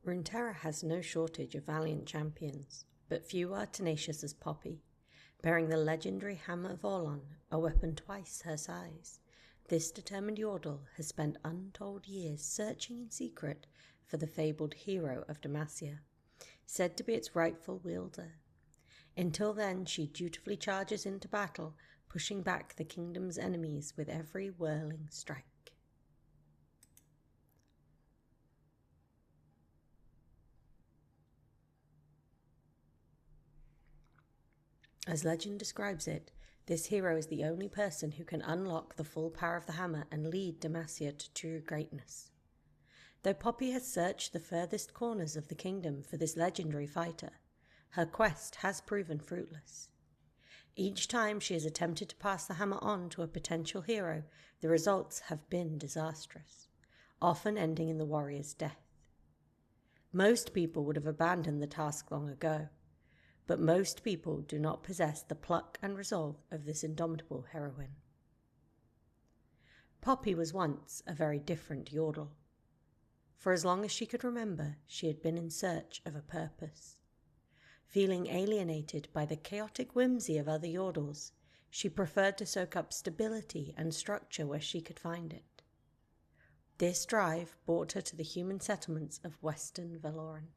Runeterra has no shortage of valiant champions, but few are tenacious as Poppy. Bearing the legendary Hammer of Orlon, a weapon twice her size, this determined Yordle has spent untold years searching in secret for the fabled hero of Demacia, said to be its rightful wielder. Until then, she dutifully charges into battle, pushing back the kingdom's enemies with every whirling strike. As legend describes it, this hero is the only person who can unlock the full power of the hammer and lead Demacia to true greatness. Though Poppy has searched the furthest corners of the kingdom for this legendary fighter, her quest has proven fruitless. Each time she has attempted to pass the hammer on to a potential hero, the results have been disastrous, often ending in the warrior's death. Most people would have abandoned the task long ago, but most people do not possess the pluck and resolve of this indomitable heroine. Poppy was once a very different Yordle. For as long as she could remember, she had been in search of a purpose. Feeling alienated by the chaotic whimsy of other Yordles, she preferred to soak up stability and structure where she could find it. This drive brought her to the human settlements of Western Valoran,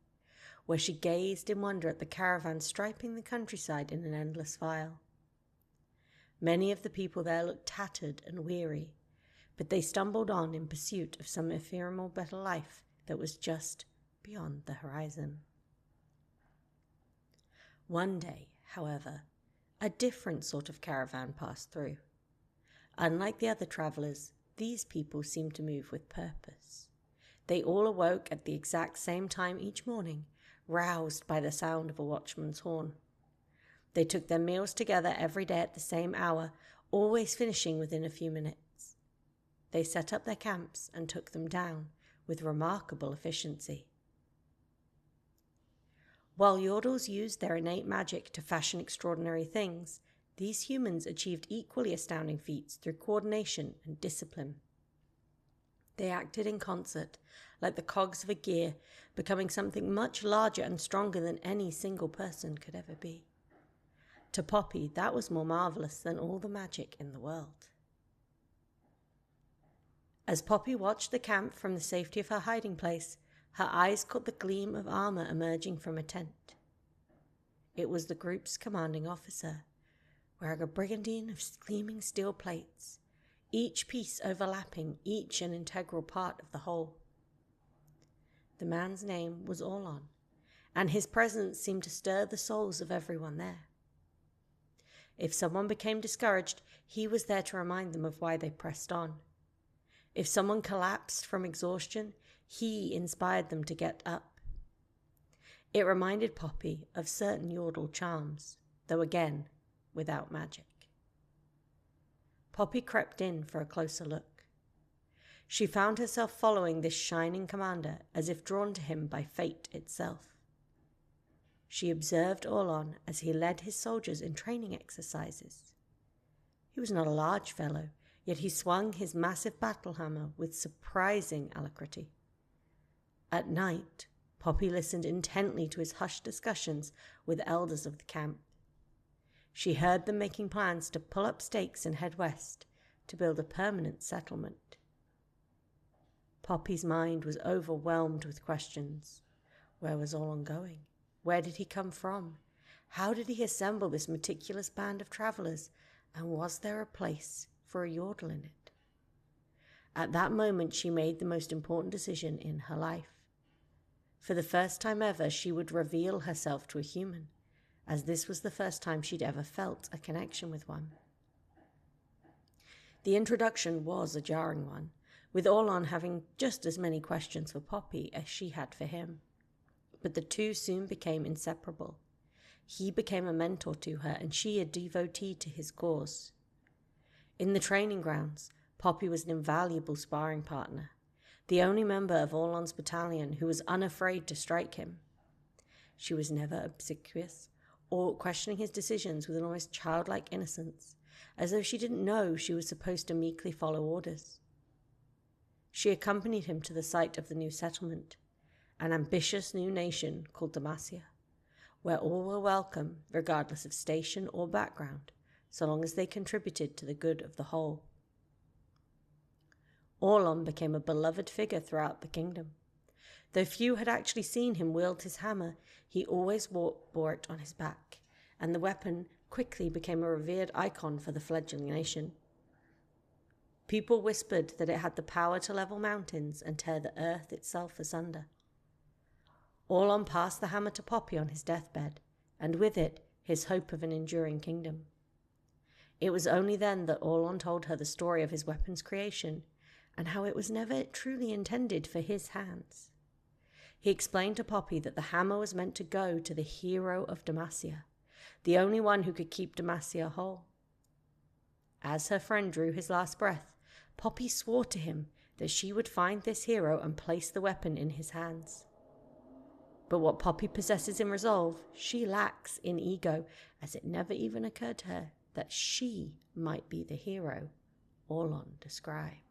where she gazed in wonder at the caravans striping the countryside in an endless file. Many of the people there looked tattered and weary, but they stumbled on in pursuit of some ephemeral better life that was just beyond the horizon. One day, however, a different sort of caravan passed through. Unlike the other travellers, these people seemed to move with purpose. They all awoke at the exact same time each morning, roused by the sound of a watchman's horn. They took their meals together every day at the same hour, always finishing within a few minutes. They set up their camps and took them down with remarkable efficiency. While Yordles used their innate magic to fashion extraordinary things, these humans achieved equally astounding feats through coordination and discipline. They acted in concert, like the cogs of a gear, becoming something much larger and stronger than any single person could ever be. To Poppy, that was more marvellous than all the magic in the world. As Poppy watched the camp from the safety of her hiding place, her eyes caught the gleam of armour emerging from a tent. It was the group's commanding officer, wearing a brigandine of gleaming steel plates, each piece overlapping, each an integral part of the whole. The man's name was Orlon, and his presence seemed to stir the souls of everyone there. If someone became discouraged, he was there to remind them of why they pressed on. If someone collapsed from exhaustion, he inspired them to get up. It reminded Poppy of certain Yordle charms, though again, without magic. Poppy crept in for a closer look. She found herself following this shining commander as if drawn to him by fate itself. She observed Orlon as he led his soldiers in training exercises. He was not a large fellow, yet he swung his massive battle hammer with surprising alacrity. At night, Poppy listened intently to his hushed discussions with elders of the camp. She heard them making plans to pull up stakes and head west to build a permanent settlement. Poppy's mind was overwhelmed with questions. Where was Orlon going? Where did he come from? How did he assemble this meticulous band of travellers? And was there a place for a Yordle in it? At that moment, she made the most important decision in her life. For the first time ever, she would reveal herself to a human, as this was the first time she'd ever felt a connection with one. The introduction was a jarring one, with Orlon having just as many questions for Poppy as she had for him. But the two soon became inseparable. He became a mentor to her, and she a devotee to his cause. In the training grounds, Poppy was an invaluable sparring partner, the only member of Orlon's battalion who was unafraid to strike him. She was never obsequious or questioning his decisions with an almost childlike innocence, as though she didn't know she was supposed to meekly follow orders. She accompanied him to the site of the new settlement, an ambitious new nation called Demacia, where all were welcome regardless of station or background, so long as they contributed to the good of the whole. Orlon became a beloved figure throughout the kingdom. Though few had actually seen him wield his hammer, he always bore it on his back, and the weapon quickly became a revered icon for the fledgling nation. People whispered that it had the power to level mountains and tear the earth itself asunder. Orlon passed the hammer to Poppy on his deathbed, and with it his hope of an enduring kingdom. It was only then that Orlon told her the story of his weapon's creation and how it was never truly intended for his hands. He explained to Poppy that the hammer was meant to go to the hero of Demacia, the only one who could keep Demacia whole. As her friend drew his last breath, Poppy swore to him that she would find this hero and place the weapon in his hands. But what Poppy possesses in resolve, she lacks in ego, as it never even occurred to her that she might be the hero Orlon described.